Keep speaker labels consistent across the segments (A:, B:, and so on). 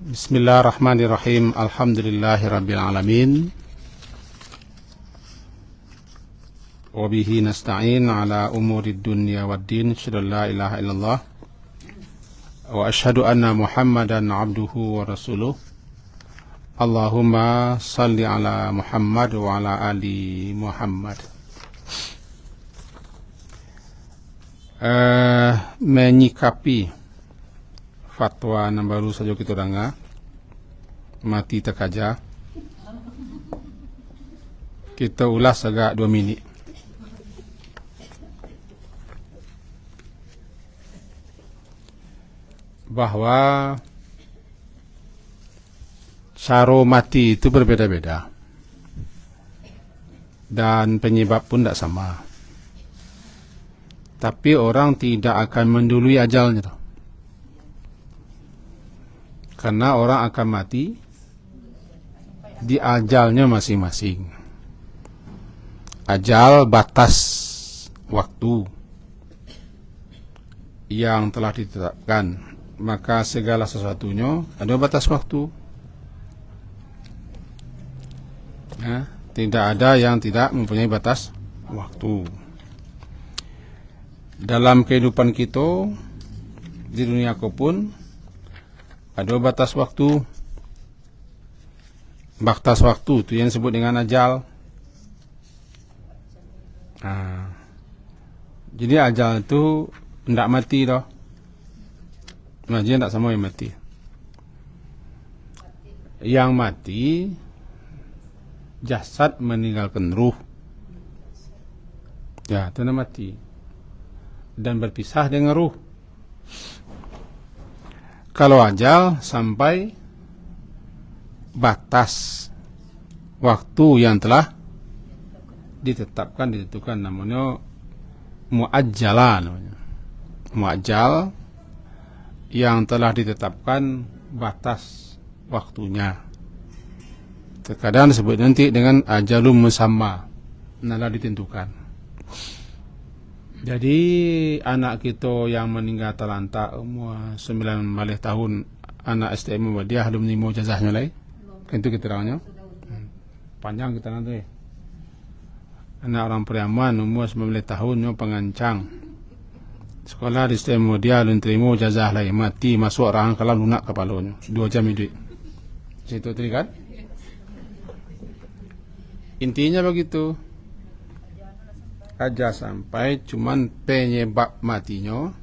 A: Bismillahirrahmanirrahim. Alhamdulillahirabbil alamin. Wa bihi nasta'in ala umurid dunya waddin. Asyhadu an la ilaha illallah wa asyhadu anna Muhammadan abduhu wa rasuluh. Allahumma salli ala Muhammad wa ala ali Muhammad. Menyikapi fatwa yang baru saja kita dengar, mati tekaja, kita ulas agak 2 minit. Bahwa cara mati itu berbeda-beda dan penyebab pun tidak sama. Tapi orang tidak akan mendului ajalnya, karena orang akan mati di ajalnya masing-masing. Ajal batas waktu yang telah ditetapkan, maka segala sesuatunya ada batas waktu. Nah, tidak ada yang tidak mempunyai batas waktu. Dalam kehidupan kita di dunia pun ada batas waktu. Batas waktu itu yang disebut dengan ajal. Nah, jadi ajal itu tidak mati dah. Maksudnya tidak sama yang mati. Yang mati jasad meninggalkan ruh. Ya, itu namanya mati. Dan berpisah dengan ruh. Kalau ajal sampai batas waktu yang telah ditentukan namanya muajjala namanya. Muajjal yang telah ditetapkan batas waktunya. Terkadang disebut nanti dengan ajalum musamma, telah ditentukan. Jadi anak kita yang meninggal terlantak umur 9 tahun, anak STM dia belum menerima jazahnya lagi. Itu keterangannya. Panjang kita nanti. Anak orang Priaman umur 19 tahun pengancang. Sekolah di STM dia belum terima jazah lagi, mati masuk orang kalau lunak kepalanya. 2 jam hidup. Situ tadi kan? Intinya begitu. Aja sampai cuman penyebab matinya.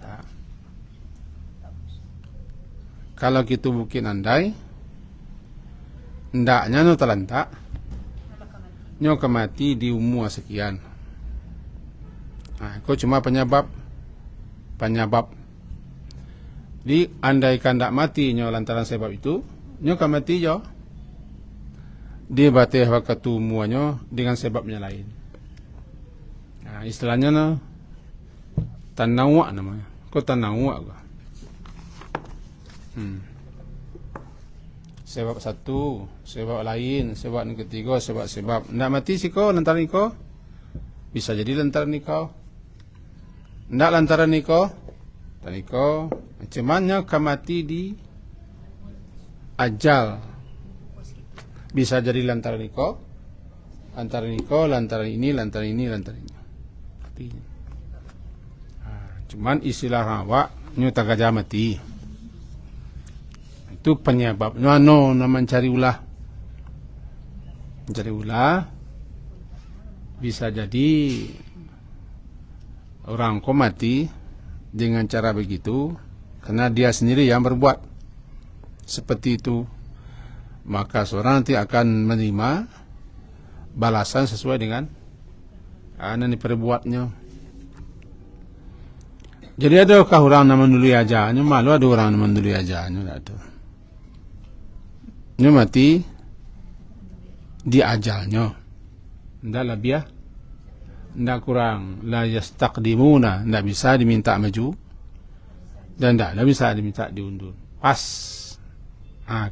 A: Nah, kalau kita mungkin andai ndaknya no terlantak nyo mati di umur sekian. Nah, itu cuma penyebab. Di andaikan ndak mati nyo lantaran sebab itu, nyo mati jo. Dia batih waktu umuannya dengan sebabnya lain. Nah, istilahnya tanawa namanya. Kok tanawa kok? Sebab satu, sebab lain, sebab yang ketiga, sebab. Ndak mati sih kau lantaran kau. Bisa jadi lantaran kau. Ndak lantaran kau. Tadi kau cumannya mati di ajal. Bisa jadi lantaran kau. Lantaran kau, lantaran ini. Cuman istilah awak nyu tagaja mati. Itu penyebabnya mencari ulah. Mencari ulah bisa jadi orang kok mati dengan cara begitu karena dia sendiri yang berbuat seperti itu. Maka seorang nanti akan menerima balasan sesuai dengan yang diperbuatnya. Jadi adakah orang yang mendului ajalnya? Malu ada orang yang mendului ajalnya. Ini mati di ajalnya. Tidak lebih ya. Tidak kurang. La yastaqdimuna. Tidak bisa diminta maju. Dan tidak bisa diminta diundur. Pas.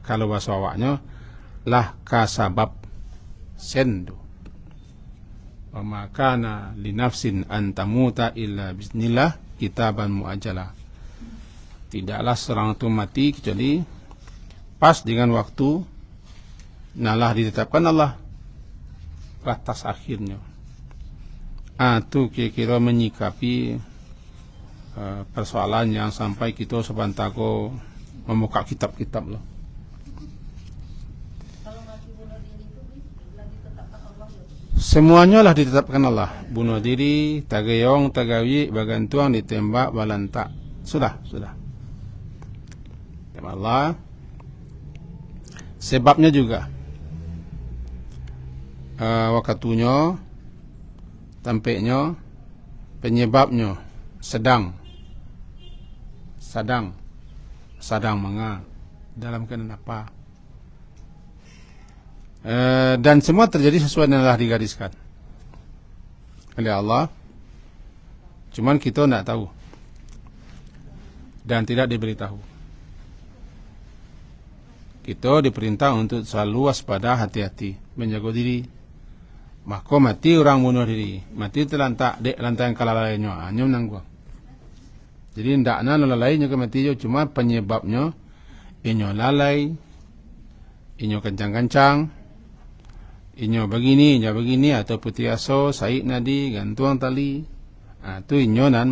A: Kalau bahasa awaknya lah kasabab sendu. Wa ma kana li nafsin an tamuta illa bismillah kitaban muajjala. tidaklah seorang itu mati kecuali pas dengan waktu nalah ditetapkan Allah batas akhirnya. Itu kira-kira menyikapi persoalan yang sampai kita sebantako membuka kitab-kitab loh.
B: Kalau mati bunuh diri itu lagi ditetapkan Allah ya.
A: Semuanya lah ditetapkan Allah. Bunuh diri, tagayong, tagawi, bagantuang, ditembak, balantak. Sudah. Ya Allah. Sebabnya juga wakatunya, tampeknya, penyebabnya sedang manga dalam keadaan apa, dan semua terjadi sesuai dengan telah digariskan oleh Allah. Cuman kita tidak tahu dan tidak diberitahu. Kita diperintah untuk selalu waspada, hati-hati, menjaga diri. Maka mati orang bunuh diri, mati terlantak dek lantai yang kalah lainnya, hanya menangguh. Jadi tidak nak lalainya ke mati, cuma penyebabnya inyo lalai, inyo kencang-kencang, inyo begini, atau putih aso, saik nadi, gantuang tali. Itu inyo nan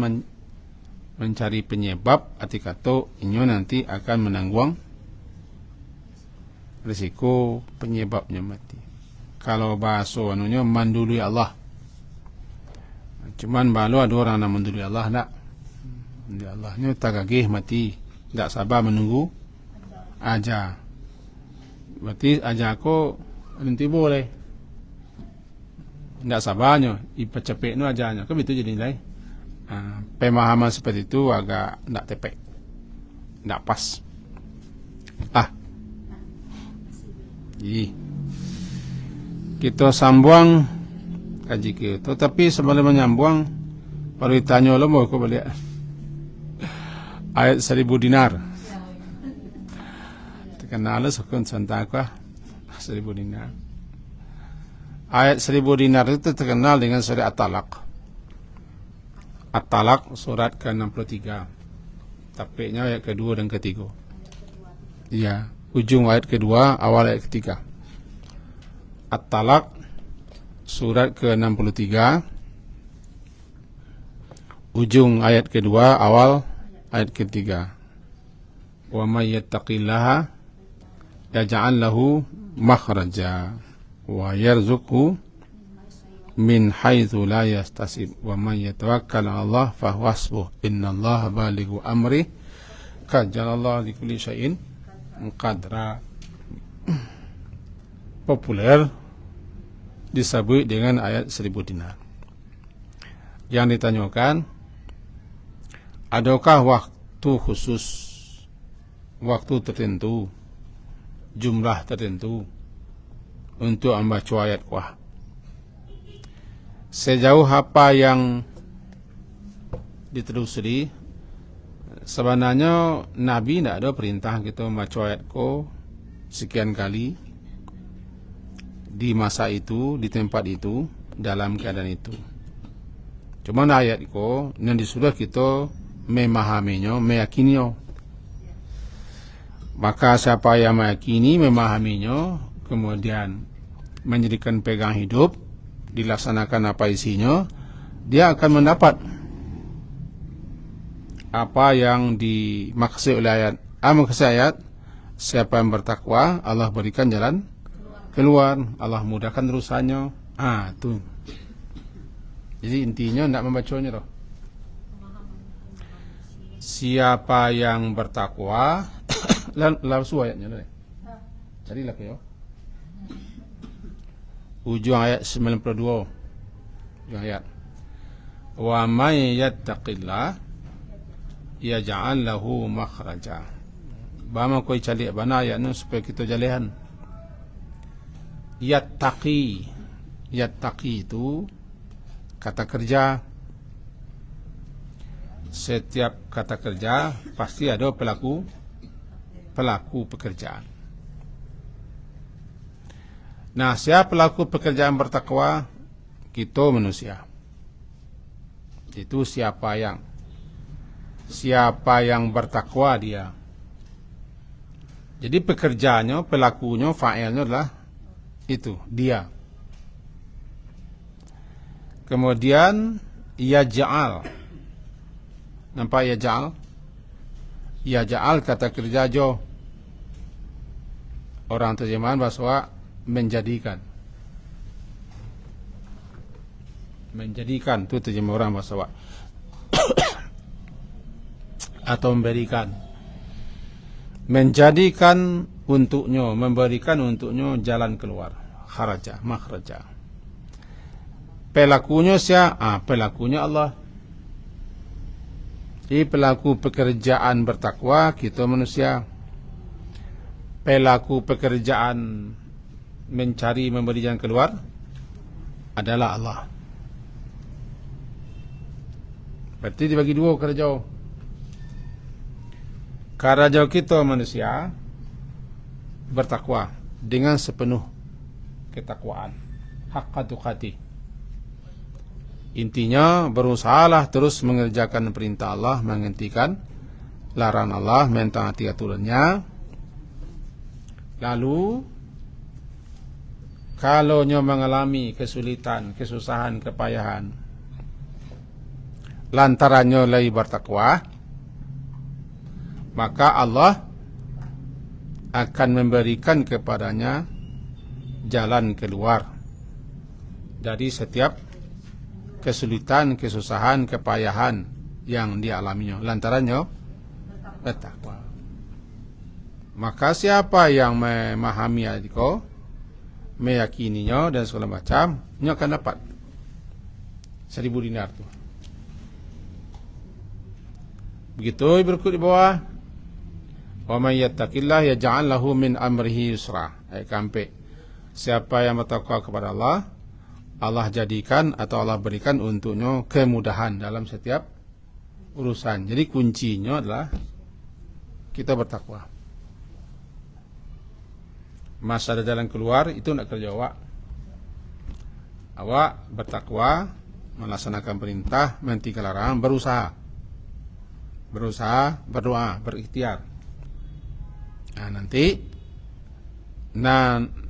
A: mencari penyebab, arti kata inyo nanti akan menanggung risiko penyebabnya mati. Kalau bahasa anunya mandului Allah. Cuman balu ada orang yang mandului Allah tak. Mandului Allahnya tak gagih mati, tak sabar menunggu aja. Berarti aja aku nanti boleh. Tak sabarnya, ipacepek nu ajanya. Kan begitu jadi nilai. Pemahaman seperti itu agak tak tepek, tak pas. Kita sambung kaji kita, tapi sebelum menyambung baru ditanya lo mau aku balik ayat 1000 dinar. Terkenal sukun santakah 1000 dinar. Ayat 1000 dinar itu terkenal dengan surat At-Talaq. At-Talaq surat ke-63. Tapiknya ayat kedua dan ketiga. Iya, ujung ayat kedua, awal ayat ketiga. At-Talaq surat ke-63, ujung ayat kedua, awal ayat ketiga. Wa may yattaqillaha yaj'al lahu makhraja wa yarzuqhu min haitsu la yahtasib wa may yatawakkal 'ala Allah fa huwa hasbuh innallaha balighu amri qad ja'alallahu likulli syai'in qadra. Populer disebut dengan ayat 1000 dinar. Yang ditanyakan, adakah waktu khusus, waktu tertentu, jumlah tertentu untuk membaca ayat kuah? Sejauh apa yang ditelusuri, sebenarnya Nabi tidak ada perintah kita membaca ayat ko sekian kali di masa itu, di tempat itu, dalam keadaan itu. Cuma ayat ko yang disuruh kita memahaminya, meyakininya. Maka siapa yang meyakini, memahaminya, kemudian menjadikan pegang hidup, dilaksanakan apa isinya, dia akan mendapat apa yang dimaksud oleh ayat. Maksud ayat, siapa yang bertakwa, Allah berikan jalan keluar, Allah mudahkan urusannya. Itu. Jadi intinya tidak membacanya toh. Siapa yang bertakwa, langsung ayatnya deh. Carilah ke yo. Ujung ayat 92. Ujung ayat. Wa may yattaqillah yaj'al lahu makhraja. Bama koi cari bana ayatnya supaya kita jalihan. Yattaqi itu kata kerja. Setiap kata kerja pasti ada pelaku pekerjaan. Nah, siapa pelaku pekerjaan bertakwa? Kita manusia. Itu siapa yang siapa yang bertakwa dia. Jadi pekerjaannya, pelakunya, fa'ilnya adalah itu, dia. Kemudian yaj'al. Nampak yaj'al? Yaj'al kata kerja jo. Orang terjemahan bahasa menjadikan. Menjadikan itu terjemah orang bahasa atau memberikan. Menjadikan untuknya, memberikan untuknya jalan keluar, kharaja, makhraja. Pelakunya siapa? Pelakunya Allah. Jadi pelaku pekerjaan bertakwa kita manusia. Pelaku pekerjaan mencari memberi jalan keluar adalah Allah. Berarti dibagi dua kerja. Kerja kita manusia bertakwa dengan sepenuh ketakwaan, haqqa tuqatih. Intinya berusahalah terus mengerjakan perintah Allah, menghentikan larangan Allah, mentaati aturannya. Lalu kalau mengalami kesulitan, kesusahan, kepayahan, lantarannya lagi bertakwa, maka Allah akan memberikan kepadanya jalan keluar dari setiap kesulitan, kesusahan, kepayahan yang dialaminya lantarannya bertakwa. Maka siapa yang memahami ayat itu, meyakininya dan segala macam, nya akan dapat 1.000 dinar tu. Begitu berikut di bawah, wa may yattaqillah yaj'al lahu min amrihi yusra. Ayat kampe. Siapa yang bertakwa kepada Allah, Allah jadikan atau Allah berikan untuknya kemudahan dalam setiap urusan. Jadi kuncinya adalah kita bertakwa. Masa ada jalan keluar itu nak kerja awak. Awak bertakwa, melaksanakan perintah, menghentikan larangan, berusaha, berdoa, berikhtiar. Nah, nanti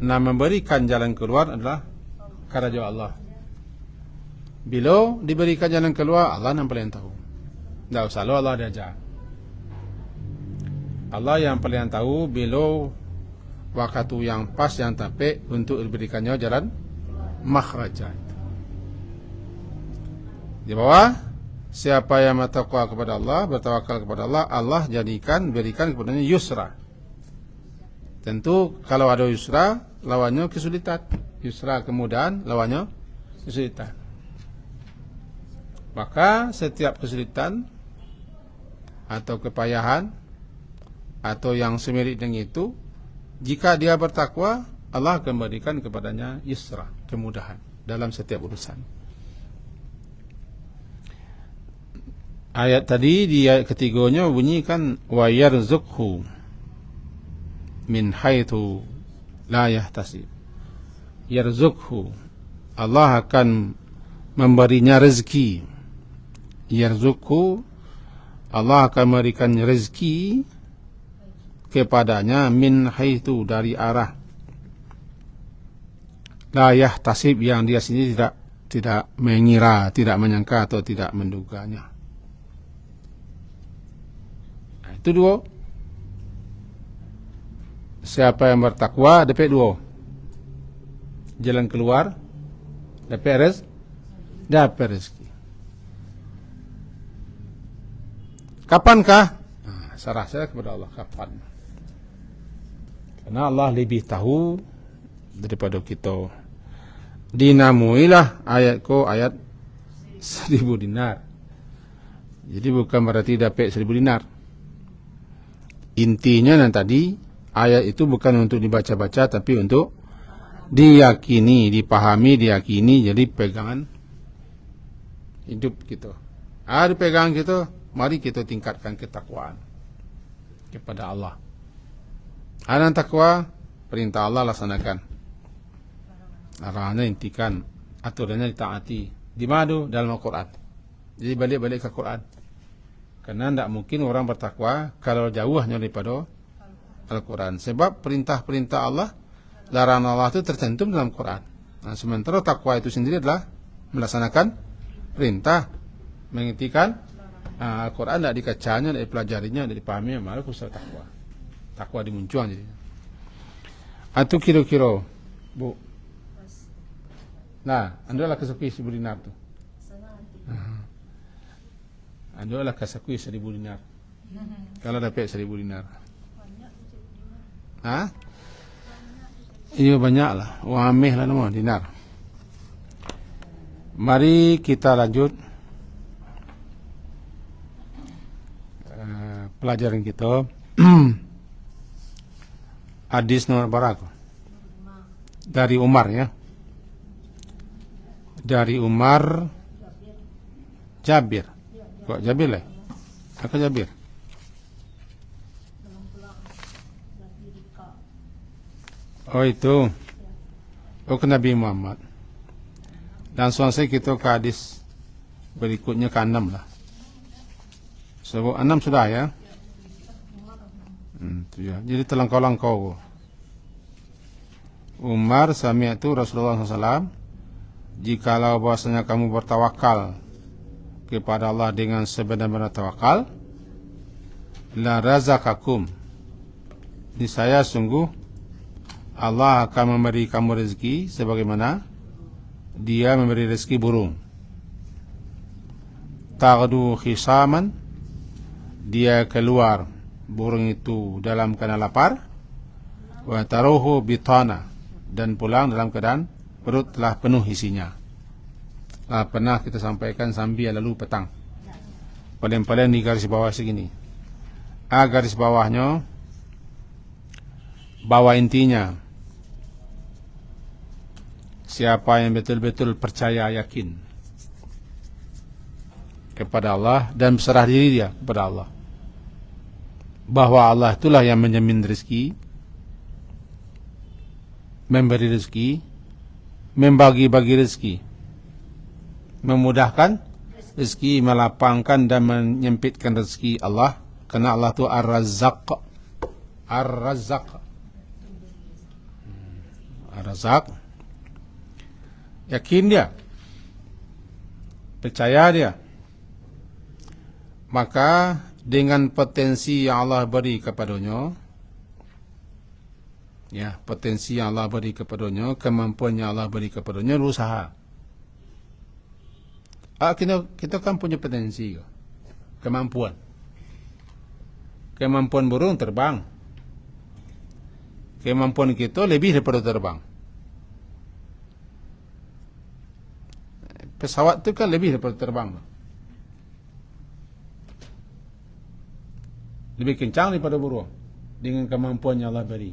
A: memberikan jalan keluar adalah kerja Allah. Bila diberikan jalan keluar, Allah yang paling tahu. Tak usah lo Allah diajar. Allah yang paling tahu bila waktu yang pas yang tepat untuk diberikannya jalan makhraja. Di bawah, siapa yang bertakwa kepada Allah, bertawakal kepada Allah, Allah berikan kepadanya yusra. Tentu kalau ada yusra, lawannya kesulitan. Yusra kemudahan, lawannya kesulitan. Maka setiap kesulitan atau kepayahan atau yang semirip dengan itu, jika dia bertakwa, Allah akan berikan kepadanya yusra, kemudahan dalam setiap urusan. Ayat tadi di ayat ketiganya bunyikan wa yarzuqhu min haitsu la yahtasib. Yarzuqhu, Allah akan memberinya rezeki. Yarzuqhu, Allah akan memberikan rezeki kepadanya min haitsu, dari arah la yahtasib, yang dia sendiri tidak mengira, tidak menyangka atau tidak menduganya. Nah, itu dua. Siapa yang bertakwa dapat dua, jalan keluar, dapat rezeki. Kapankah? Nah, serah saya kepada Allah kapan. Karena Allah lebih tahu daripada kita. Dinamuilah ayatku ayat 1.000 dinar. Jadi bukan berarti dapat 1.000 dinar. Intinya yang tadi, ayat itu bukan untuk dibaca-baca, tapi untuk diyakini, dipahami, diyakini. Jadi pegangan hidup kita. Ada pegangan kita, mari kita tingkatkan ketakwaan kepada Allah. Ada takwa, perintah Allah laksanakan, larangannya hentikan, aturannya ditaati. Di mana? Dalam Al-Quran. Jadi balik-balik ke Quran. Karena tidak mungkin orang bertakwa kalau jauh hanya daripada Al-Quran. Sebab perintah-perintah Allah, larangan Allah itu tercantum dalam Quran. Nah, sementara takwa itu sendiri adalah melaksanakan perintah, menghentikan Al-Quran, tidak dikacanya, tidak dipelajarinya, tidak dipahami, malah khusus takwa. Takwa dimunculkan jadi. Atau kira-kira, Bu. Nah, anda lah kesakui 1.000 dinar tu. Anda lah kesakui 1.000 dinar. Kalau dapat 1.000 dinar. Iya banyak lah. Wameh lah nama dinar. Mari kita lanjut pelajaran kita. Hadis nomor berapa? Dari Umar ya. Dari Umar Jabir. Kok Jabir lah? Apa Jabir? Oh itu. Oh ke Nabi Muhammad. Dan selesai kita ke hadis berikutnya ke 6 lah. Sebab 6 sudah ya. Itu ya. Jadi terlangkau-langkau. Umar sami'tu Rasulullah SAW, jikalau bahwasanya kamu bertawakal kepada Allah dengan sebenar-benar tawakal, la razaqakum, niscaya sungguh Allah akan memberi kamu rezeki sebagaimana Dia memberi rezeki burung. Taghdu khisaman, dia keluar burung itu dalam keadaan lapar, wa taruhu bitana, dan pulang dalam keadaan perut telah penuh isinya. Pernah kita sampaikan sambil lalu petang. Paling-paling di garis bawah segini. Garis bawahnya, bawah intinya, siapa yang betul-betul percaya yakin kepada Allah dan berserah diri dia kepada Allah, bahwa Allah itulah yang menjamin rezeki, memberi rezeki, membagi-bagi rezeki, memudahkan rezeki, melapangkan dan menyempitkan rezeki Allah. Karena Allah itu Ar-Razzaq. Ar-Razzaq. Ar-Razzaq. Yakin dia, percaya dia, maka dengan potensi yang Allah beri kepadanya, ya, potensi yang Allah beri kepadanya, kemampuan yang Allah beri kepadanya, berusaha. Kita kan punya potensi, kemampuan. Kemampuan burung terbang. Kemampuan kita lebih daripada terbang. Pesawat itu kan lebih daripada terbang. Lebih kencang daripada burung dengan kemampuan yang Allah beri.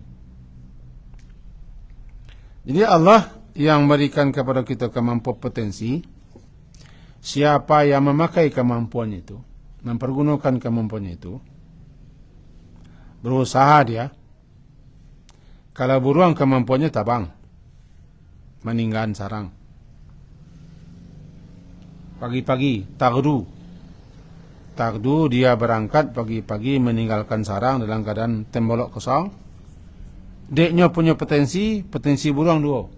A: Jadi Allah yang berikan kepada kita kemampuan potensi. Siapa yang memakai kemampuan itu, mempergunakan kemampuan itu, berusaha dia. Kalau burung kemampuannya terbang, meninggalkan sarang. Pagi-pagi, Tagdu dia berangkat pagi-pagi meninggalkan sarang dalam keadaan tembolok kosong. Deknya punya potensi burung dua.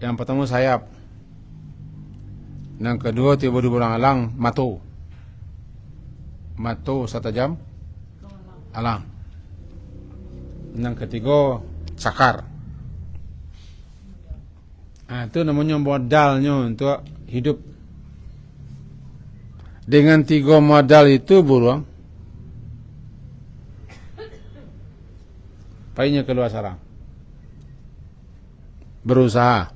A: Yang pertama sayap. Yang kedua tiba di burung alang, mato setajam alang. Yang ketiga cakar. Itu namanya modalnya untuk hidup. Dengan 3 modal itu burung payahnya keluar sarang, berusaha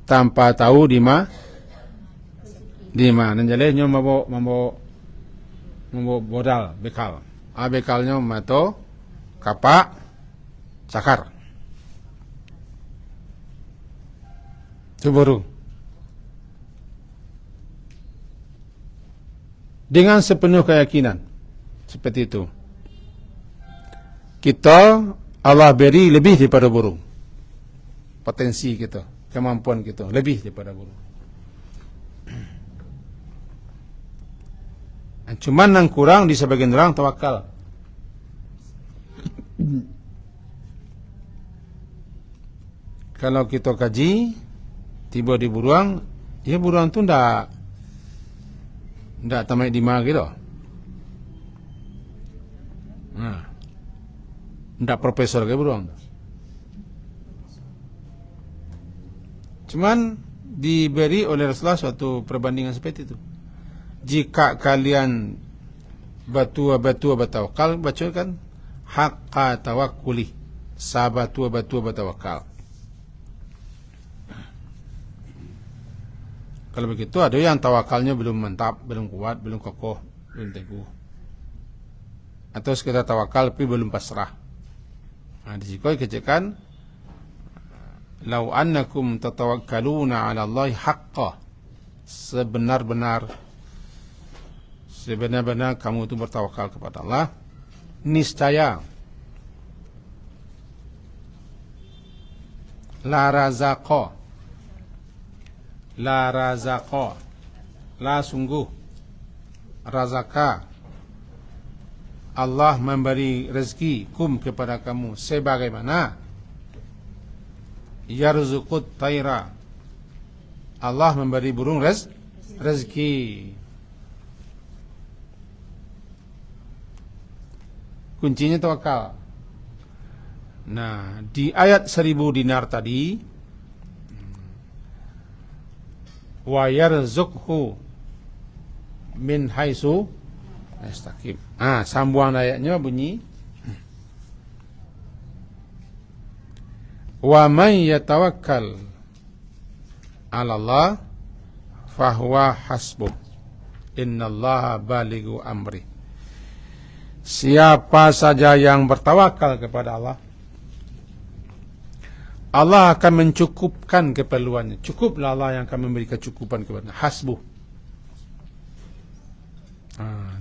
A: tanpa tahu di mana jalehnya mambo modal bekal. Bekalnya mato, kapak, cakar. Itu burung. Dengan sepenuh keyakinan seperti itu, kita Allah beri lebih daripada burung. Potensi kita, kemampuan kita lebih daripada burung. Cuman yang kurang di sebagian orang tawakal. Kalau kita kaji tiba di buruang, ya buruang tu ndak tamai di mana gitu. Nah, ndak profesor ke buruang. Cuman diberi oleh Rasulullah suatu perbandingan seperti itu. Jika kalian batu batawakal, baca kan haqqa tawakkuli, sabatu batawakal. Kalau begitu ada yang tawakalnya belum mantap, belum kuat, belum kokoh, belum teguh. Atau sekedar tawakal tapi belum pasrah. Nah, di situ dikatakan lau annakum tatawakkaluna 'ala Allahi haqqa, sebenar-benar kamu itu bertawakal kepada Allah, niscaya la razaqo, la sungguh, razaka, Allah memberi rezeki kum kepada kamu sebagaimana yarzuqut taira, Allah memberi burung rezeki. Kuncinya tawakal. Nah, di ayat 1000 dinar tadi, wa yarzuqhu min haitsu yastaqim. Sambungan ayatnya bunyi wa man yatawakkal 'ala Allah fahuwa hasbuh innallaha balighu amri. Siapa saja yang bertawakal kepada Allah, Allah akan mencukupkan keperluannya. Cukuplah Allah yang akan memberi kecukupan kepada hasbuh.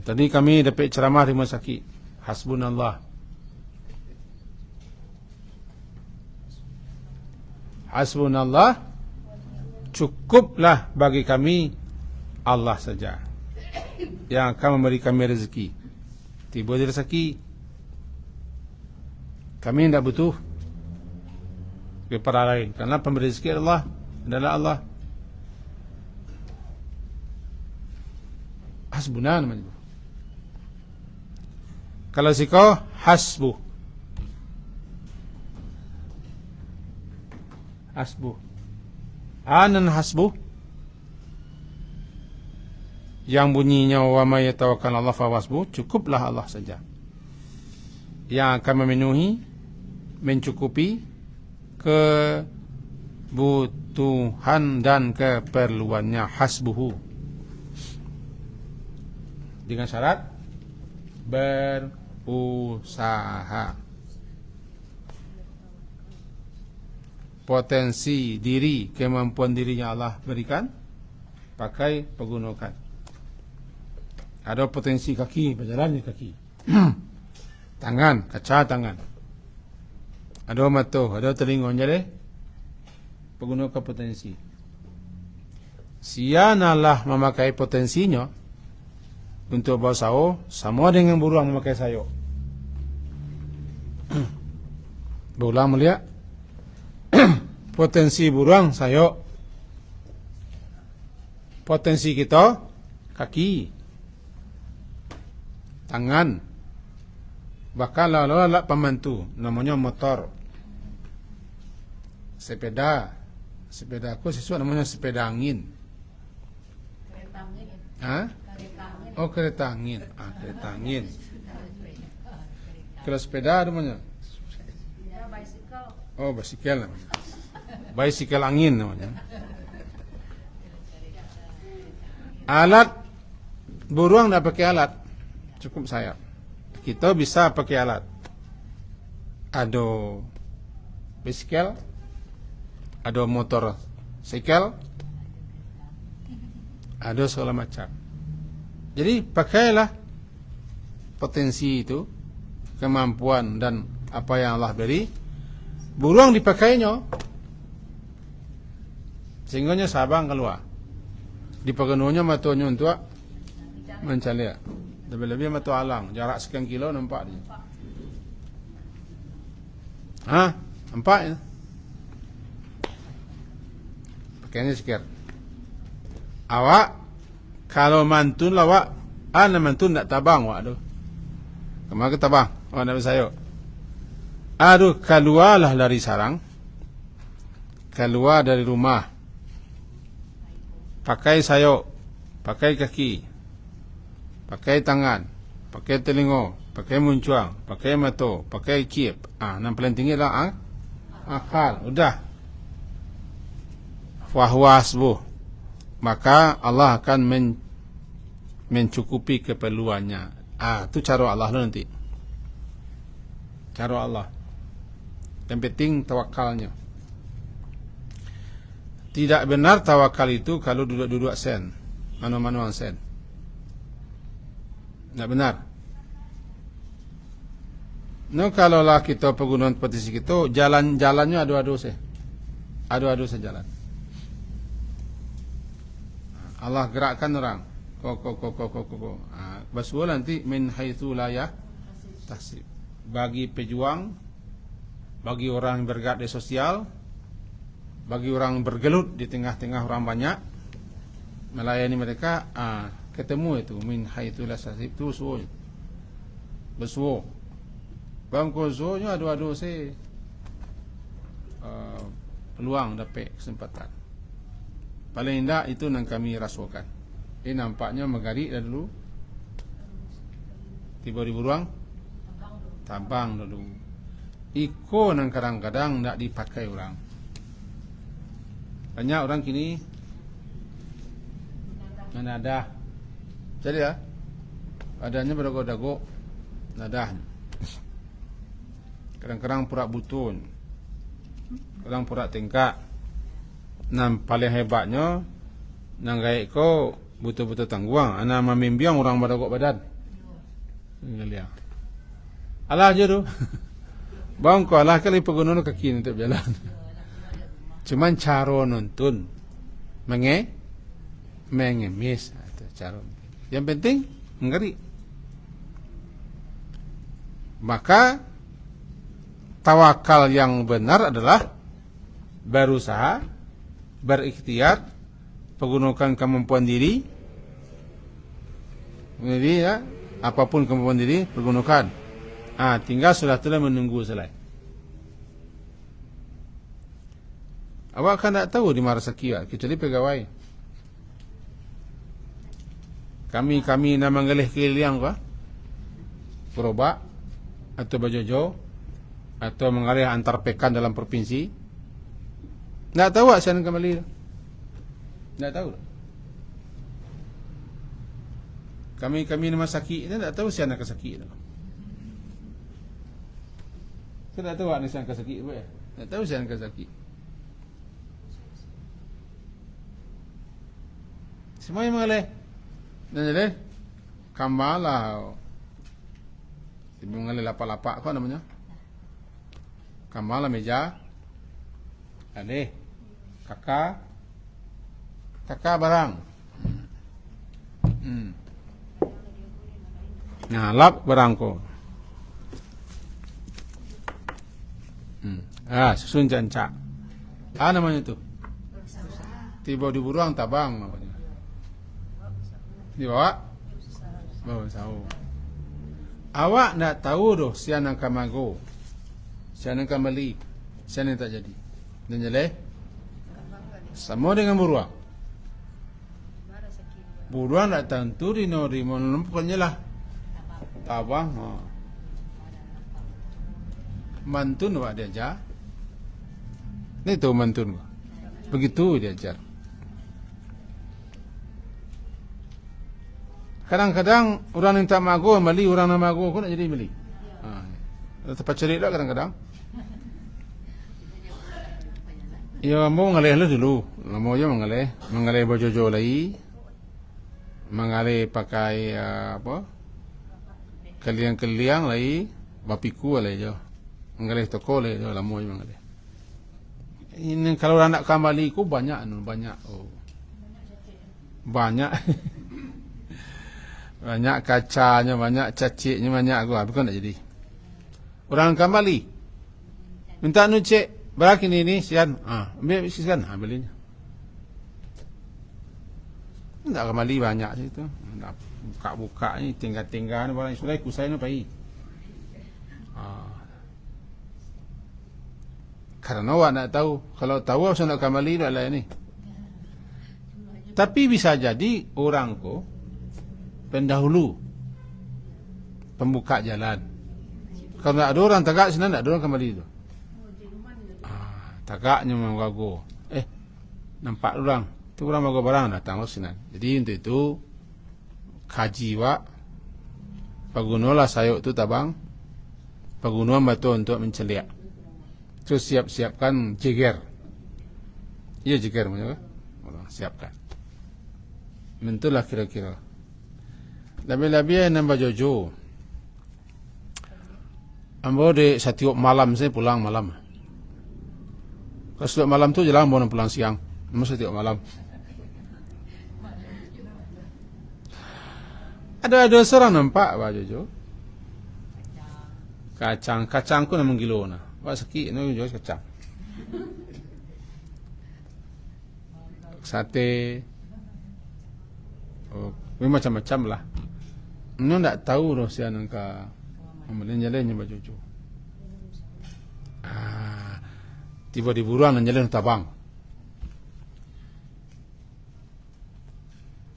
A: Tadi kami dapat ceramah di rumah sakit. Hasbunallah. Hasbunallah, cukuplah bagi kami Allah saja yang akan memberi kami rezeki. Tiba di rezeki, kami tidak butuh kepada lain, karena pemberi rezeki adalah Allah. Hasbuna namanya. Kalau sikau hasbuh, anan hasbuh, yang bunyinya wa may yatawakkal 'ala Allah fa hasbuh, cukuplah Allah saja yang akan memenuhi, mencukupi kebutuhan dan keperluannya. Hasbuhu, dengan syarat berusaha. Potensi diri, kemampuan dirinya Allah berikan, pakai, pergunakan. Ada potensi kaki, berjalan di kaki. Tangan, kaca tangan. Ada mata, ada telinga, jadi pergunakan potensi. Sianalah memakai potensinya untuk bawa sayo, sama dengan burung memakai sayo. Berulang melihat potensi burung sayo, potensi kita kaki, tangan, bahkan alat pembantu namanya motor, sepeda aku sesuatu namanya sepeda angin.
B: Kereta angin. Kereta angin.
A: Oh, kereta angin. Kereta angin. Kalau sepeda namanya?
B: Ya, bicycle.
A: Oh, bicycle namanya. Bicycle angin namanya. Alat burung tidak pakai alat, cukup sayap. Kita bisa pakai alat. Ada bicycle, ada motor cycle, ada segala macam. Jadi pakailah potensi itu, kemampuan dan apa yang Allah beri. Burung dipakainya singgahnya sabang keluar, dipegenuhnya matunya untuk Mencalik. Lebih-lebih matu alang, jarak sekian kilo nampak dia. Nampak ya? Pakainya sikit. Awak kalau mantun lah wak, ana mantun nak tabang wak tu. Kemana ke tabang? Awak nak bersayuk. Aduh, keluarlah dari sarang. Keluar dari rumah. Pakai sayuk, pakai kaki, pakai tangan, pakai telinga, pakai muncuang, pakai mata, pakai kip. Yang paling tinggi lah akal. Udah. Wahwasbuh. Maka Allah akan mencukupi keperluannya. Itu cara Allah nanti. Cara Allah. Yang penting tawakalnya. Tidak benar tawakal itu kalau duduk-duduk sen, manu-manuan sen. Tidak benar. Kalau lah kita pegunungan petisi kita, jalannya adu-adu seh. Adu-adu sejalan. Allah gerakkan orang. Kok. Basuh nanti min haitsu la yahtasib. Bagi pejuang, bagi orang yang bergerak di sosial, bagi orang bergelut di tengah-tengah orang banyak, melayani mereka, ketemu itu min haitsu la yahtasib tu suo. Basuh. Bangko suonya adu-adu sih. Peluang dapat kesempatan. Paling indah itu yang kami rasukan. Ini nampaknya megari dah dulu. Tiba di buruang, tabang dulu. Iko yang kadang-kadang tak dipakai orang. Banyak orang kini menadah. Jadi ya, adanya berdago-dago nadah. Kadang-kadang pura butun, kadang pura tingkak. Nam paling hebatnya nang gaik ko betul-betul tangguang. Ana membiang orang badagok badan. Ngeliat. Alah je tu. Bang ko alah kali pegunung kaki untuk jalan. Cuman cara nonton mengemis atau cara. Yang penting ngeri. Maka tawakal yang benar adalah berusaha, berikhtiar, menggunakan kemampuan diri. Jadi ya, apapun kemampuan diri pergunakan. Tinggal sudah menunggu selai. Awak kan tak tahu di mana rezeki, kecuali pegawai. Kami nak mengelih keliling kah? Gerobak atau bajojo atau mengalih antar pekan dalam provinsi. Tak tahu siapa kembali. Tak tahu. Kami nama sakit ni tak tahu siapa nak sakit. Saya tak tahu ni siapa sakit apa ya. Tak tahu siapa nak sakit. Semua yang mengalih. Dan jadi kamalah. Dia mengalih lapak-lapak apa namanya? Kamalah meja. Ada kakak barang. Lap barang ko. Susun cancak. Namanya tu. Tiba di buruang tabang namanya. Dibawa? Bawa tahu. Awak nak tahu doh siapa nak kamago, siapa nak kembali, siapa yang tak jadi. Dan jelek sama dengan buruan. Buruan tak tentu di nori pokoknya lah tabang. Mantun awak diajar. Ini tu mantun. Begitu diajar. Kadang-kadang orang yang tak mago beli, orang yang mago pun nak jadi beli. Tempat cari lah kadang-kadang. Ya mau ngalih lah dulu. Mau je mengalih bojojo lagi, mengalih pakai apa? Keliang-keliang lagi, bapiku lagi je. Mengalih toko lagi je, lama je mengalih. Ini kalau nak kembali ku banyak. Banyak. Banyak kacanya, banyak caciknya, banyak gua. Bukan tak jadi. Orang kembali. Minta nu cek. Berapa ini sian. Ambil sian. Belinya. Tak kembali banyak situ. Buka-buka ni. Tinggal-tinggal ni. Barang sulai kusai ni pergi. Karena awak nak tahu. Kalau tahu saya nak kembali tak lah ni. Tapi bisa jadi orang ko pendahulu pembuka jalan. Kalau tak ada orang tagak sana, tak ada orang kembali tu. Tagaknya memang gago. Nampak orang. Tu orang bawa barang datang lo sini. Jadi untuk itu kaji wak pagunolah sayuk tu tabang. Pagunuan batu untuk menceliak. So siap-siapkan jeger. Iya jeger punya. Siapkan. Mentulah kira-kira. Lebih-lebih nambah jojo. Ambo de setiap malam saya pulang malam. Kalau setiap malam tu jalan mau pulang siang. Masa setiap malam. Ada seorang nampak Pak Jojo. Kacang ku namang kilo na. Pak sakit no jual kacang. Sate. Macam-macam lah. Nó tak tahu roh sian angka jalan-jalannya Pak Jojo. Tiba di buruan jalan tabang.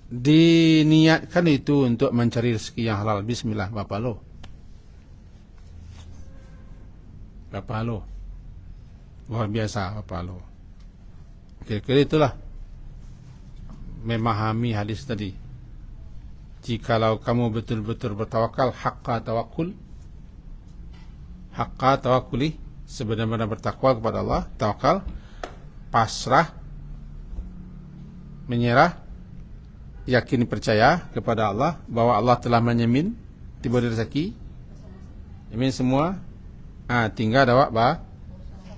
A: Diniatkan itu untuk mencari rezeki yang halal. Bismillah, Bapak lo. Bapak lo. Luar biasa Bapak lo. Kira-kira itulah memahami hadis tadi. Jikalau kamu betul-betul bertawakal, haqqa tawakuli, sebenar-benar bertakwa kepada Allah, tawakal, pasrah, menyerah, yakin percaya kepada Allah bahwa Allah telah menyamin tiba rezeki, yamin semua. Tinggal dawak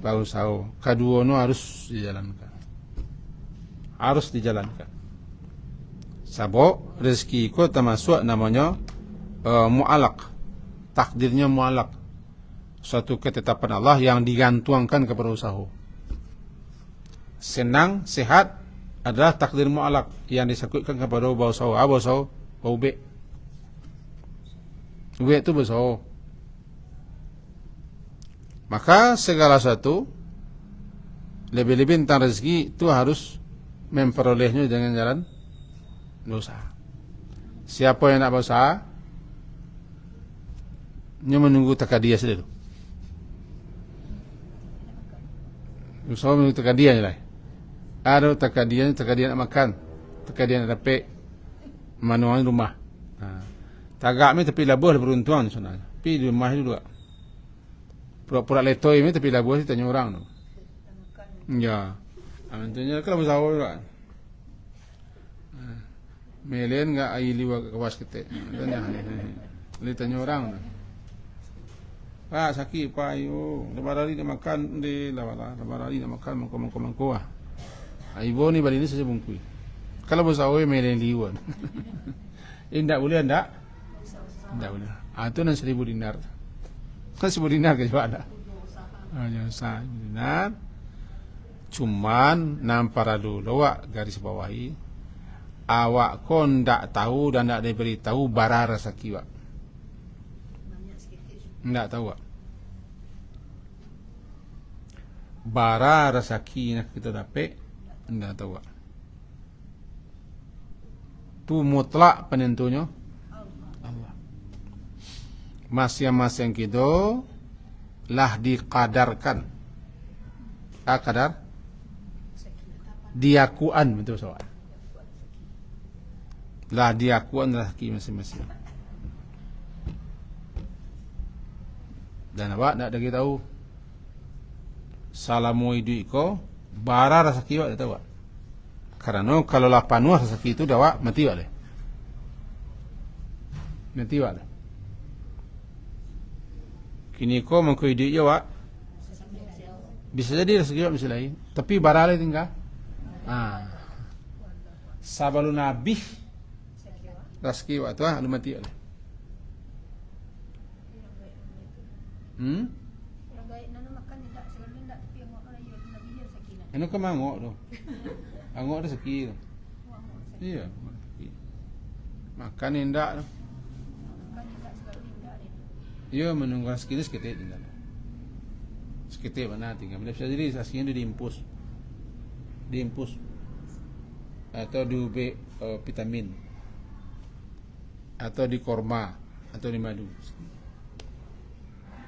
A: berusaha. Kedua nu harus dijalankan. Sabok rezeki itu termasuk namanya mu'alaq. Takdirnya mu'alaq. Suatu ketetapan Allah yang digantungkan kepada usaha. Senang, sehat adalah takdir mu'alaq yang disangkutkan kepada usaha. Usaha, ubek. Ubek itu usaha. Maka segala sesuatu lebih-lebih tentang rezeki itu harus memperolehnya dengan jalan berusaha. Siapa yang nak berusaha, dia menunggu takadia saja. Usaha menunggu takadia je lah. Ada takadia nak makan, takadia nak dapat manuang rumah. Tagak ni tapi labuh beruntung sebenarnya. Tapi di rumah itu juga. Pura-pura letoi ni tapi labuh sih tanya orang tu. Ya. Antunya kalau berusaha juga. Melen enggak aili wa kawas kita. Dia tanya orang tu. Pak sakit pak ayo. Lepas hari nak makan di lawala. Lepas hari nak makan mangko. Ibu ni balik ni saja bungkui. Kalau berusaha melen liwan. Indak boleh anda? Indak boleh. Itu nan 1,000 dinar. Kan 1,000 dinar ke juga ada. Usaha dinar. Cuman nampara dulu awak garis bawahi. Awak kon ndak tahu dan ndak diberitahu bara rezeki awak. Ndak tahu awak. Bara rezeki nak kita dapat ndak tahu awak. Tu mutlak penentunya Allah. Masing-masing kita lah dikadarkan. Kadar diakuan betul soal. Lah diakuan rezeki masing-masing. Dan awak nak bagi tahu salamu hidup ko bara rezeki awak tahu awak. Karena kalau lah panuh rezeki itu dah awak mati awak leh. Mati awak leh. Kini ko mengko hidup awak bisa jadi rezeki awak mesti lain, tapi bara leh tinggal. Sabalu nabi Rezeki waktu lu mati lah.
B: Orang gaib nana makan tidak segala tidak tapi yang orang lain nabi dia sakina.
A: Ano ka mangok tu? Angok rezeki tu.
B: Wah,
A: Iya, rezeki. Makan indak tu.
B: makan tidak segala tidak ni.
A: Iya menunggu rezeki ni seketik tinggal. Seketik mana tinggal. Bila bisa jadi rezekinya dia diimpus. Atau diubek vitamin. Atau di korma atau di madu.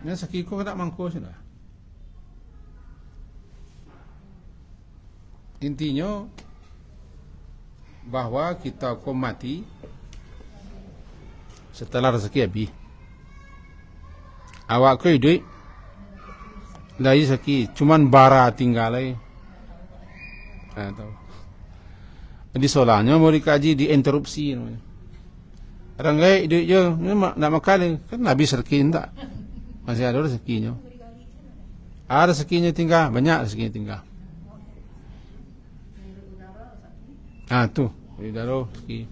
A: Ini sakiko kena mangko sudah. Intinya bahwa kita akan mati setelah rezeki habis. Awak ke hidup lagi rezeki, cuman bara tinggal lagi. Tahu. Di solanya mau dikaji diinterupsi namanya. Orang gaya hidup je, nak makan kan habis rezeki tak? Masih ada rezekinya. Ada rezekinya tinggal, banyak rezekinya tinggal. Tu, dari daro rezeki.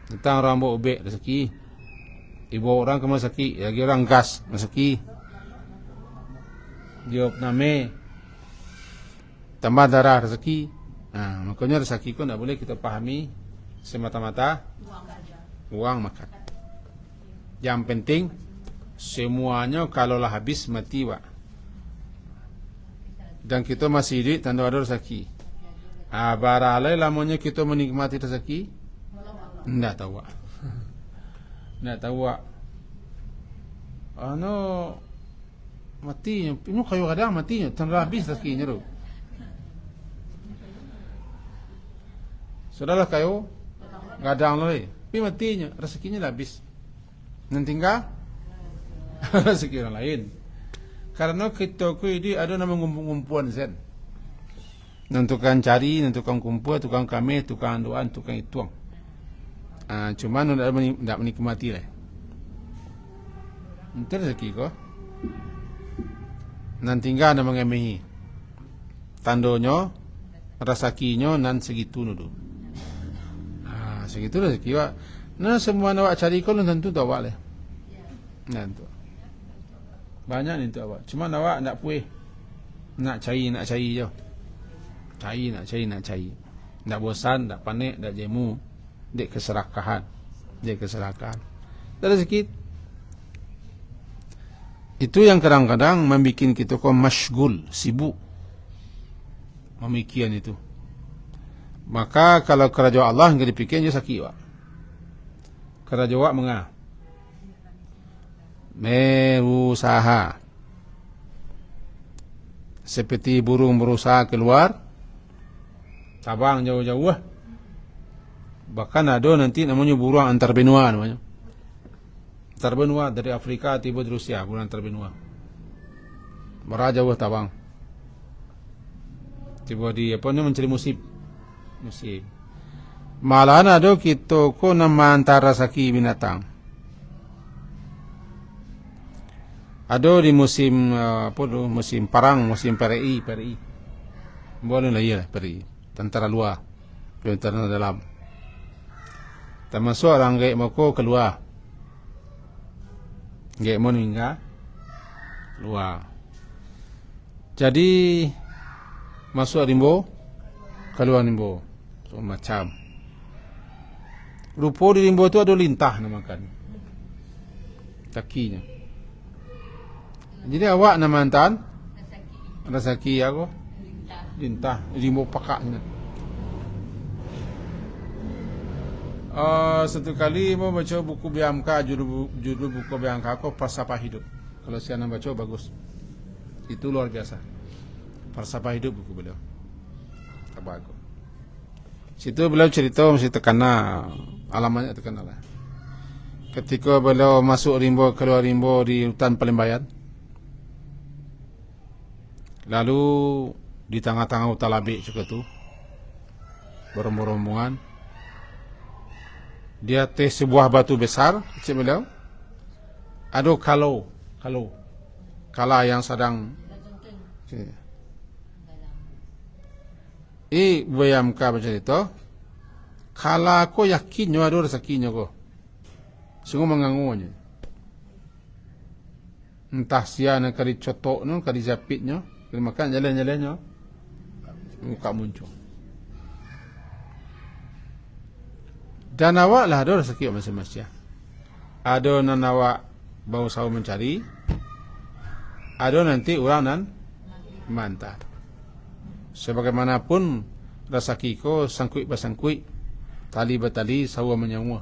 A: Tentang rambut ubek rezeki. Ibu orang ke rezeki, lagi orang gas rezeki. Diop name. Tambah darah rezeki. Makanya rezeki pun tak boleh kita pahami semata-mata uang makan. Yang penting semuanya kalaulah habis mati wak. Dan kita masih hidup tanda ada rezeki. Baralai lamanya kita menikmati rezeki. Tidak tahu wak. Tidak tahu wak. Matinya. Ini kayu kadang matinya. Tanda habis rezekinya tu. Sudahlah kayu gadang lagi. Tapi matinya, rezekinya dah habis. Nanti tinggal rezeki orang lain. Karena kita ini ada nama ngumpuan zen. Nentukan cari, nentukan kumpul, tukang kami, tukang doan, tukang ituang. Cuman tidak menikmati lah. Itu rezeki kok. Nanti tinggal nama mengemehi. Tandonya, rezekinya nan segitu nudu. Segitu rezeki wak. Nah semua nak cari kau tentu tak awak lah. Tentu. Banyak ni tu awak. Cuma awak nak puih. Nak cari je. Nak cari. Tak bosan, tak panik, tak jemu. Dek keserakahan. Tak rezeki. Itu yang kadang-kadang membuat kita kau masyghul, sibuk. Memikirkan itu. Maka kalau kerajaan Allah enggak dipikir je sakit wak. Kerajaan wak mengah. Berusaha. Seperti burung berusaha keluar. Tabang jauh-jauh lah. Bahkan ada nanti namanya burung antar benua namanya. Antar benua dari Afrika tiba di Rusia, burung antar benua. Berajauh tabang. Tiba di apa ni mencari musim. Malahan ada kita ko nama antara saki binatang. Ada di musim musim parang, musim PRI. Boleh lah ya PRI. Tentara luar, tentara dalam. Termasuk orang gay mako keluar. Gay mau hingga luar. Jadi masuk rimbo, keluar rimbo. So, macam rupa di rimbo tu ada lintah namakan kakinya. Jadi awak nama antan rezeki aku lintah rimbo pakaknya. Satu kali mau baca buku Biamka, judul buku Biamka aku Falsafah Hidup. Kalau saya nak baca bagus. Itu luar biasa. Falsafah Hidup buku beliau. Bagus. Situ beliau cerita mesti terkena alamannya terkena lah. Ketika beliau masuk rimbo keluar rimbo di hutan Palembayan. Lalu di tengah-tengah hutan labik juga tu berombongan. Dia sebuah batu besar, kecil beliau. Ada kala yang sedang. Bayamka bercerita, Kalau ko yakinnya ada rezekinya ko, sungguh mengangunya. Entah sia nak kali cotoknya, kali japitnya, kali makan jalan-jalannya, muka muncul. Dan awak lah ada rezeki masing-masing. Ada nan awak bau sahu mencari, ada nanti orang nan mantar. Sebagaimanapun rezeki ko sangkui basangkui, tali batali sahu menyawa.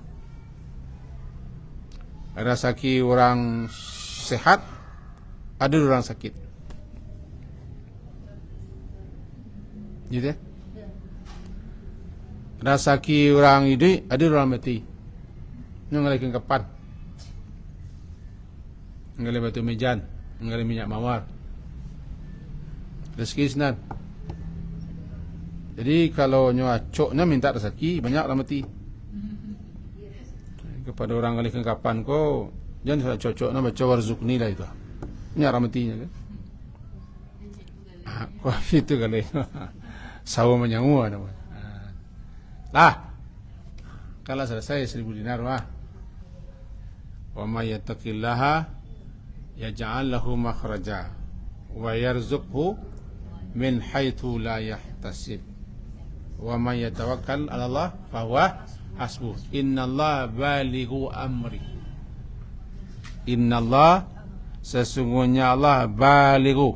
A: Rezeki orang sehat, ada orang sakit. Gitu ya? Rezeki orang hidup, ada orang mati. Ngalih kapan? Ngalih batu mejan, ngalih minyak mawar. Rezeki senan. Jadi kalau nyuacoknya minta rezeki, banyak lah mati. Kepada orang ngalih kapan ko, jangan salah cocoknya baca warzukni lah itu. Banyak lah matinya kan. Kok itu kali. Sawa menyangua namanya. Lah, kalau selesai 1.000 dinar wah. Wa may yattaqillaha yaj'al lahu makhraja wa yarzuqhu min haitsu la yahtasib. Wa may yatawakkal 'ala Allah fa huwa hasbuh. Innallaha balighu amri. Innallah, sesungguhnya Allah balighu.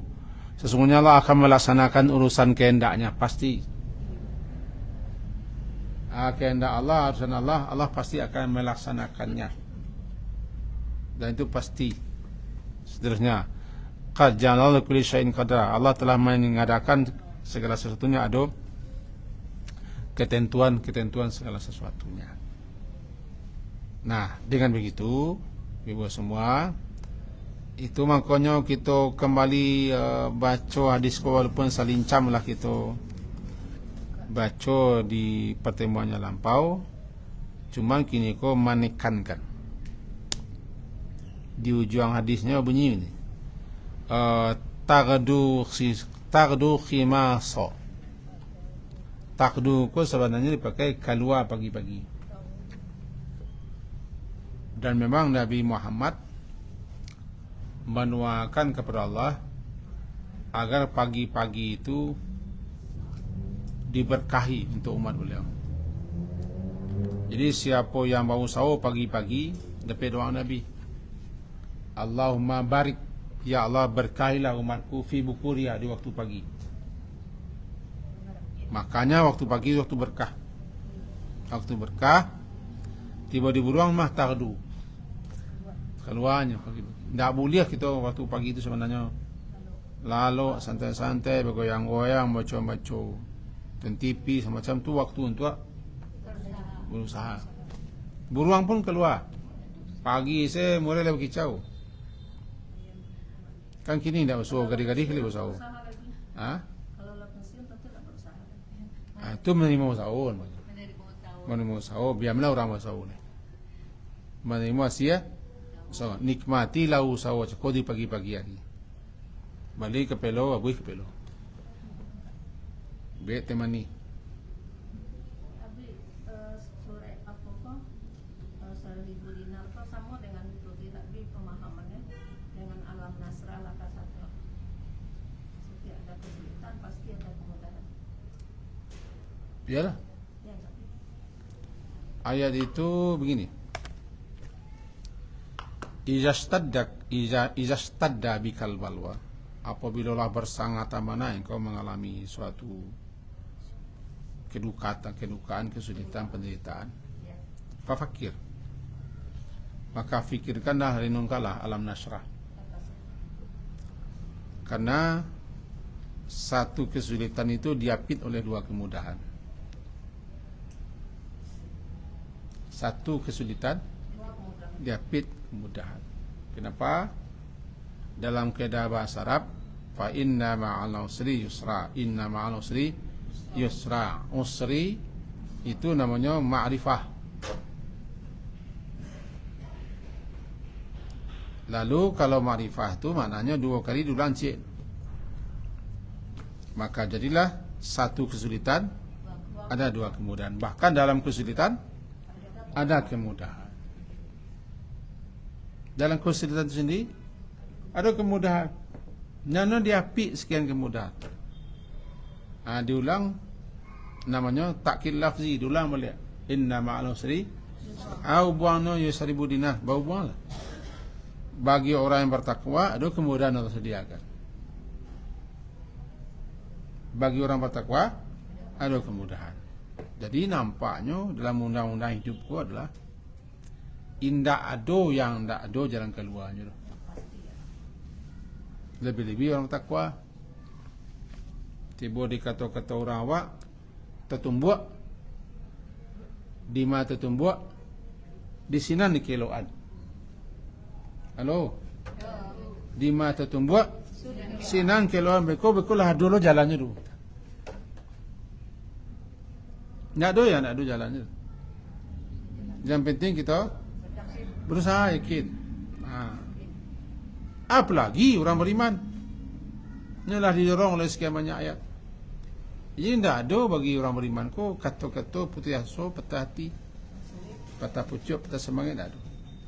A: Sesungguhnya Allah akan melaksanakan urusan kehendaknya pasti. Kehendak Allah, urusan Allah, Allah pasti akan melaksanakannya. Dan itu pasti. Seterusnya, qad ja'ala likulli syai'in qadara. Allah telah mengadakan segala sesuatunya ada ketentuan segala sesuatunya. Nah, dengan begitu, ibu semua, itu makanya kita kembali baca hadis walaupun salincam lah kita baca di pertemuannya lampau, cuma kini ko menekankan di ujung hadisnya bunyi ini, tagdu khimasa. Tagdu ko sebenarnya dipakai keluar pagi-pagi, dan memang Nabi Muhammad menuakan kepada Allah agar pagi-pagi itu diberkahi untuk umat beliau. Jadi siapa yang mau sahur pagi-pagi, dapat doa Nabi, Allahumma barik, ya Allah berkahilah umatku fi bukuriya, di waktu pagi. Makanya waktu pagi waktu berkah. Waktu berkah, tiba di buruang mah tagdu, keluarnya pagi. Tidak boleh kita waktu pagi itu sebenarnya lalu santai-santai, bergoyang-goyang, baca-baca dan TV semacam tu. Waktu untuk berusaha. Buruang pun keluar pagi, saya mulai lagi kicau. Kan kini tidak usaha, gadis-gadis kali usaha.
B: Kalau lah pensiun tentu tak berusaha.
A: Itu menerima usaha. Menerima usaha, biarlah orang usaha. Menerima sia. So, nikmatilah usaha kau di pagi-pagi hari. Balik ke pelo, abuih ke pelo. Bet temani.
B: Abi sore apa kok 1.000 dinar kok sama dengan itu tidak bi pemahamannya dengan alam nasrah lah kasatnya. Setiap ada kesulitan pasti ada kemudahan.
A: Biarlah.
B: Ya, tapi
A: Ayat itu begini. Izastadda bikal balwa, apabila lah bersangat mana engkau mengalami suatu kedukaan, kesulitan, penderitaan, fafakir, maka fikirkanlah, renungkanlah alam nasrah. Karena satu kesulitan itu diapit oleh dua kemudahan. Satu kesulitan diapit kemudahan. Kenapa? Dalam kaidah bahasa Arab, fa inna ma'al usri yusra. Inna ma'al usri yusra. Usri itu namanya ma'rifah. Lalu kalau ma'rifah itu maknanya dua kali dilancik. Maka jadilah satu kesulitan Ada dua kemudahan. Bahkan dalam kesulitan ada kemudahan. Dalam kesulitan itu sendiri ada kemudahan. Nana diapi sekian kemudahan. Diulang namanya takkil lafzi, diulang balik. Inna ma'al usri au buangno yusribu dinar, bau buanglah. Bagi orang yang bertakwa ada kemudahan yang tersediakan. Bagi orang bertakwa ada kemudahan. Jadi nampaknya dalam undang-undang hidupku adalah indak ado yang ndak ado jalan keluarnya. Lebih-lebih orang takwa tiba di kata-kata orang awak tertumbuak di mata tertumbuak di sinan di kiloan. Halo. Di mata tertumbuak sinan kiloan beko-bekolah dulu jalannya dulu. Nggak ada ya, nggak ada jalannya. Yang penting kita berusaha yakin. Apalagi orang beriman. Inilah didorong oleh sekian banyak ayat. Jadi tidak ada bagi orang beriman kok kata-kata putih aso, patah hati, patah pucuk, patah semangat, tidak ada.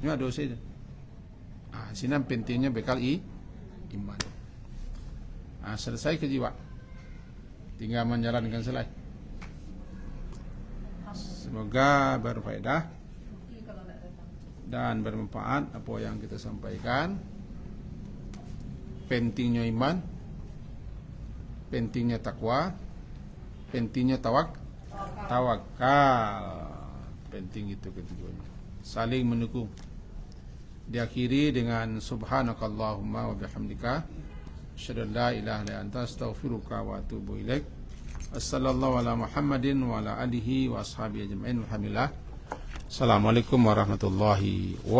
A: Ini ada saja. Sini pentingnya bekal iman. Selesai kejiwa. Tinggal menjalankan selai. Semoga berfaedah dan bermanfaat apa yang kita sampaikan. Pentingnya iman, pentingnya takwa, pentingnya tawakal. Penting itu keduanya. Saling mendukung. Diakhiri dengan subhanakallahumma wa bihamdika asyhadu an la ilaha illa anta astaghfiruka wa atubu ilaik. Wassallallahu ala Muhammadin wa ala alihi wa ashabihi ajma'in. Alhamdulillah. Assalamualaikum warahmatullahi wabarakatuh.